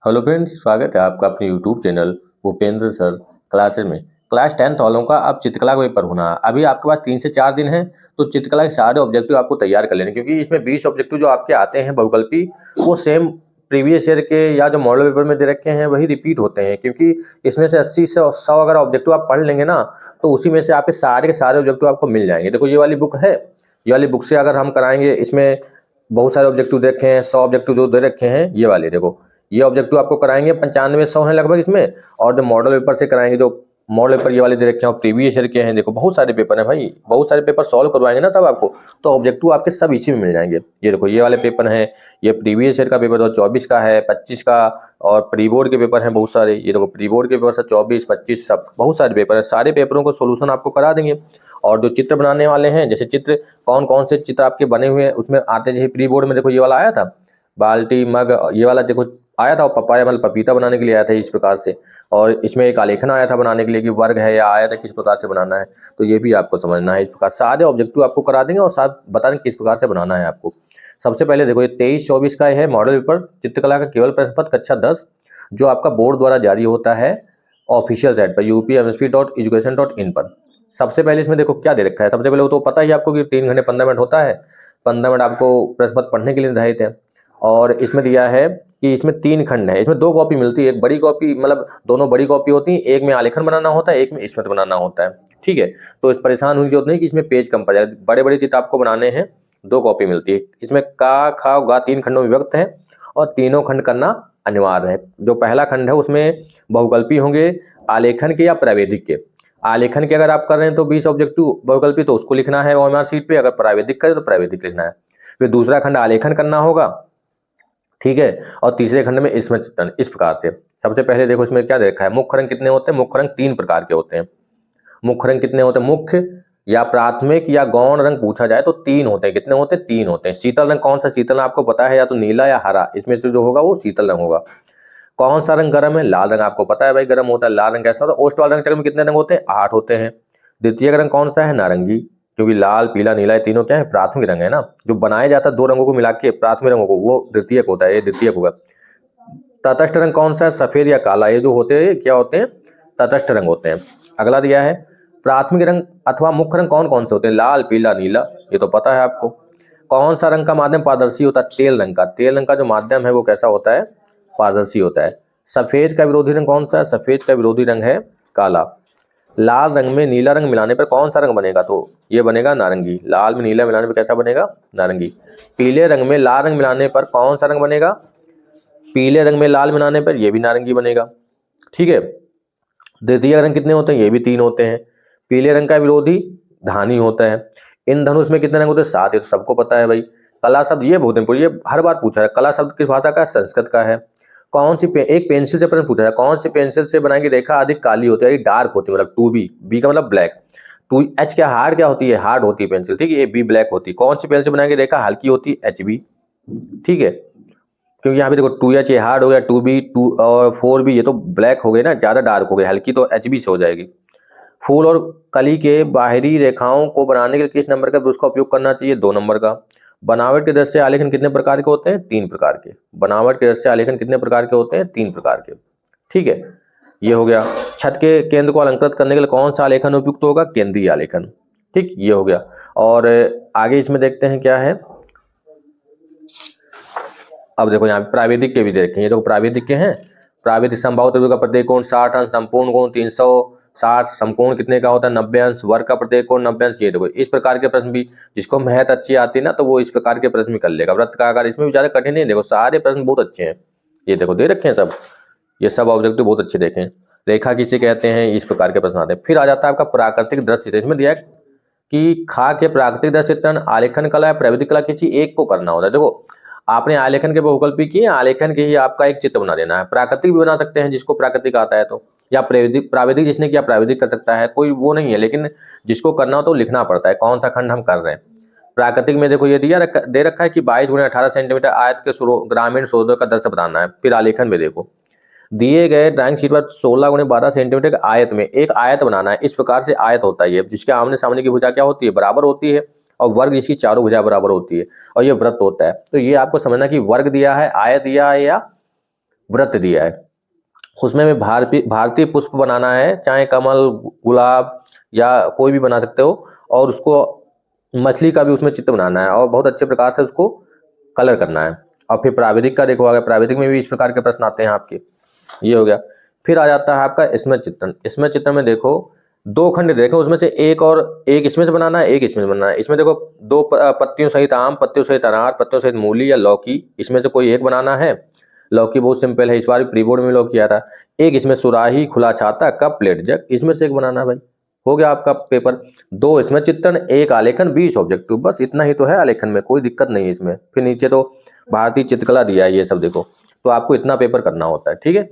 Hello friends, स्वागत है आपका अपने YouTube channel Bhupendra sir classes में। क्लास 10th वालों का अब चित्रकला का पेपर होना है। अभी आपके पास 3 से 4 दिन है, तो चित्रकला के सारे ऑब्जेक्टिव आपको तैयार कर लेने, क्योंकि इसमें 20 ऑब्जेक्टिव जो आपके आते हैं बहुकल्पी, वो सेम प्रीवियस ईयर के या जो मॉडल पेपर में दे रखे हैं वही रिपीट होते हैं। क्योंकि इसमें से 80 से 100 अगर ऑब्जेक्टिव आप पढ़ लेंगे ना, तो उसी में से आपके सारे के सारे ऑब्जेक्टिव आपको मिल जाएंगे। देखो ये वाली बुक है, ये वाली बुक से अगर हम कराएंगे, इसमें बहुत सारे ऑब्जेक्टिव दे रखे हैं। 100 ऑब्जेक्टिव जो दे रखे हैं ये वाले, देखो ये ऑब्जेक्टिव आपको कराएंगे 95-100 है लगभग इसमें। और जो मॉडल पेपर से कराएंगे, जो मॉडल पेपर ये वाले दे रखे हैं प्रीवियस ईयर के हैं, देखो बहुत सारे पेपर हैं भाई, बहुत सारे पेपर सॉल्व करवाएंगे ना सब आपको, तो ऑब्जेक्टिव आपके सब इसी में मिल जाएंगे। ये देखो ये वाले पेपर हैं, ये प्रीवियस ईयर का पेपर 2024 का है, 25 का, और प्री बोर्ड के पेपर हैं बहुत सारे। ये देखो प्री बोर्ड के पेपर से 24, 25 सब बहुत सारे पेपर हैं। सारे पेपरों को सोल्यूशन आपको करा देंगे। और जो चित्र बनाने वाले हैं, जैसे चित्र कौन कौन से चित्र आपके बने हुए हैं उसमें आते, जैसे प्री बोर्ड में देखो ये वाला आया था बाल्टी मग, ये वाला देखो आया था, पपाया मतलब पपीता बनाने के लिए आया था इस प्रकार से। और इसमें एक आलेखन आया था बनाने के लिए कि वर्ग है या आया था किस प्रकार से बनाना है, तो ये भी आपको समझना है। इस प्रकार सारे ऑब्जेक्टिव आपको करा देंगे और साथ बता देंगे किस प्रकार से बनाना है आपको। सबसे पहले देखो ये 23-24 का है मॉडल पेपर चित्रकला का केवल प्रश्न पत्र कक्षा 10, जो आपका बोर्ड द्वारा जारी होता है ऑफिशियल साइट पर upmsp.education.in पर। सबसे पहले इसमें देखो क्या दे रखा है। सबसे पहले वो तो पता ही आपको कि 3 घंटे 15 मिनट होता है, 15 मिनट आपको प्रश्न पत्र पढ़ने के लिए निर्धारित है। और इसमें दिया है कि इसमें 3 खंड है, इसमें 2 कॉपी मिलती है। एक बड़ी कॉपी, मतलब दोनों बड़ी कॉपी होती है, एक में आलेखन बनाना होता है, एक में स्मृति बनाना होता है। ठीक है, तो इस परेशान होने की जरूरत नहीं कि इसमें पेज कम पड़ जाए। बड़े बड़े चित्र आपको बनाने हैं, 2 कॉपी मिलती है। इसमें का खा गा 3 खंडों में विभक्त है और तीनों खंड करना अनिवार्य है। जो पहला खंड है उसमें बहुकल्पी होंगे आलेखन के या प्रावैधिक के। आलेखन के अगर आप कर रहे हैं तो 20 ऑब्जेक्टिव बहुकल्पी, तो उसको लिखना है ओएमआर शीट पे। अगर प्रावैधिक करें तो प्रावैधिक लिखना है। फिर दूसरा खंड आलेखन करना होगा, ठीक है। और तीसरे खंड में इसमें चित्रण। इस प्रकार से सबसे पहले देखो इसमें क्या देखा है। मुख्य रंग कितने होते हैं? मुख्य रंग 3 प्रकार के होते हैं। मुख्य रंग कितने होते हैं? मुख्य या प्राथमिक या गौण रंग पूछा जाए तो 3 होते हैं। कितने होते हैं? 3 होते हैं। शीतल रंग कौन सा शीतल रंग आपको पता है? या तो नीला या हरा, इसमें से जो होगा वो शीतल रंग होगा। कौन सा रंग गर्म है? लाल रंग आपको पता है भाई, गर्म होता है। लाल रंग कैसा होता है? ओस्ट वाले रंग चक्र में कितने रंग होते हैं? 8 होते हैं। द्वितीय रंग कौन सा है? नारंगी, क्योंकि लाल पीला नीला ये तीनों क्या है? प्राथमिक रंग है ना। जो बनाया जाता है 2 रंगों को मिला के प्राथमिक रंगों को, वो द्वितीयक होता है, ये द्वितीयक होगा। तटस्थ रंग कौन सा है? सफेद या काला, ये जो होते हैं क्या होते हैं? तटस्थ रंग होते हैं। अगला दिया है प्राथमिक रंग अथवा मुख्य रंग कौन कौन से होते हैं? लाल पीला नीला, ये तो पता है आपको। कौन सा रंग का माध्यम पारदर्शी होता है? तेल रंग का। तेल रंग का जो माध्यम है वो कैसा होता है? पारदर्शी होता है। सफेद का विरोधी रंग कौन सा है? सफेद का विरोधी रंग है काला। लाल रंग में नीला रंग मिलाने पर कौन सा रंग बनेगा? तो ये बनेगा नारंगी। लाल में नीला मिलाने पर कैसा बनेगा? नारंगी। पीले रंग में लाल रंग मिलाने पर कौन सा रंग बनेगा? पीले रंग में लाल मिलाने पर ये भी नारंगी बनेगा। ठीक है। द्वितीय रंग कितने होते हैं? ये भी 3 होते हैं। पीले रंग का विरोधी धानी होता है। इन धनुष में कितने रंग होते हैं? 7, ये तो सबको पता है भाई। कला शब्द, ये बहुत इंपोर्टेंट, ये हर बार पूछा है। कला शब्द किस भाषा का है? संस्कृत का है। कौन सी एक पेंसिल से प्रश्न पूछा है, कौन सी पेंसिल से बनाएंगे रेखा अधिक काली होती है, डार्क होती है, मतलब 2B, बी का मतलब ब्लैक। 2H क्या हार्ड क्या होती है? हार्ड होती है पेंसिल, ठीक है। ये बी ब्लैक होती है। कौन सी पेंसिल से बनाएंगे रेखा हल्की होती है? HB, ठीक है। क्योंकि यहाँ पे देखो 2H ये हार्ड हो गया, 2B 2 और 4B ये तो ब्लैक हो गए ना, ज्यादा डार्क हो गए। हल्की तो HB से हो जाएगी। फूल और कली के बाहरी रेखाओं को बनाने के लिए किस नंबर का ब्रश का उपयोग करना चाहिए? 2 नंबर का। बनावट के दृष्टि से आलेखन कितने प्रकार के होते हैं? 3 प्रकार के। बनावट के दृष्टि से आलेखन कितने प्रकार के होते हैं? 3 प्रकार के, ठीक है। ये हो गया। छत के केंद्र को अलंकृत करने के लिए कौन सा आलेखन उपयुक्त होगा? केंद्रीय आलेखन, ठीक, ये हो गया। और आगे इसमें देखते हैं क्या है। अब देखो यहाँ पे प्राविधिक के भी देखें, ये देखो प्राविधिक के हैं। प्राविधिक समबाहु त्रिभुज का प्रत्येक कोण 60 अंश, संपूर्ण कोण 360, समकोण कितने का होता है? 90 अंश, वर्ग का प्रत्येक कोण 90 अंश। ये देखो इस प्रकार के प्रश्न भी, जिसको मैथ अच्छी आती है ना, तो वो इस प्रकार के प्रश्न भी कर लेगा। वृत्त का आकार, इसमें भी ज्यादा कठिन नहीं। देखो सारे प्रश्न बहुत अच्छे हैं, ये देखो दे रखे हैं सब, ये सब ऑब्जेक्टिव बहुत अच्छे देखें। रेखा किसे कहते हैं? इस प्रकार के प्रश्न आते हैं। फिर आ जाता है आपका प्राकृतिक दृश्य। इसमें दिया है कि खा के प्राकृतिक दृश्य चित्रण, आलेखन कला या प्राविधिक कला, किसी एक को करना होता है। देखो आपने आलेखन के बहुकल्पी किए, आलेखन के ही आपका एक चित्र बना देना है। प्राकृतिक भी बना सकते हैं जिसको प्राकृतिक आता है तो, या प्राविधिक, प्राविधिक जिसने किया प्राविधिक कर सकता है, कोई वो नहीं है। लेकिन जिसको करना हो तो लिखना पड़ता है कौन सा खंड हम कर रहे हैं। प्राकृतिक में देखो ये दे रखा है कि 22 × 18 सेंटीमीटर आयत के ग्रामीण सौदे का दृश्य बनाना है। फिर आलेखन में देखो दिए गए ड्राइंग शीट पर 16 × 12 सेंटीमीटर के आयत में एक आयत बनाना है। इस प्रकार से आयत होता है ये, जिसके आमने सामने की भुजा क्या होती है? बराबर होती है, और वर्ग इसकी चारों भुजा बराबर होती है, और ये वृत्त होता है। तो ये आपको समझना कि वर्ग दिया है, आयत दिया है, या वृत्त दिया है, उसमें हमें भारतीय पुष्प बनाना है, चाहे कमल, गुलाब या कोई भी बना सकते हो, और उसको मछली का भी उसमें चित्र बनाना है और बहुत अच्छे प्रकार से उसको कलर करना है। और फिर प्राविधिक का देखो, अगर प्राविधिक में भी इस प्रकार के प्रश्न आते हैं आपके, ये हो गया। फिर आ जाता है आपका स्मृत चित्रण। स्मृत चित्रण में देखो दो खंड देखो, उसमें से एक इसमें से बनाना है, एक इसमें से बनाना है। इसमें देखो दो पत्तियों सहित आम, पत्तियों सहित अनार, पत्तियों सहित मूली या लौकी, इसमें से कोई एक बनाना है। लौकी बहुत सिंपल है, इस बार प्री बोर्ड में लौकी आया था। एक इसमें सुराही, खुला छाता, कप, प्लेट, जग, इसमें से एक बनाना है भाई, हो गया आपका पेपर। दो इसमें चित्रण, एक आलेखन, 20 ऑब्जेक्टिव, बस इतना ही तो है आलेखन में, कोई दिक्कत नहीं है इसमें। फिर नीचे तो भारतीय चित्रकला दिया है, ये सब देखो, तो आपको इतना पेपर करना होता है, ठीक है।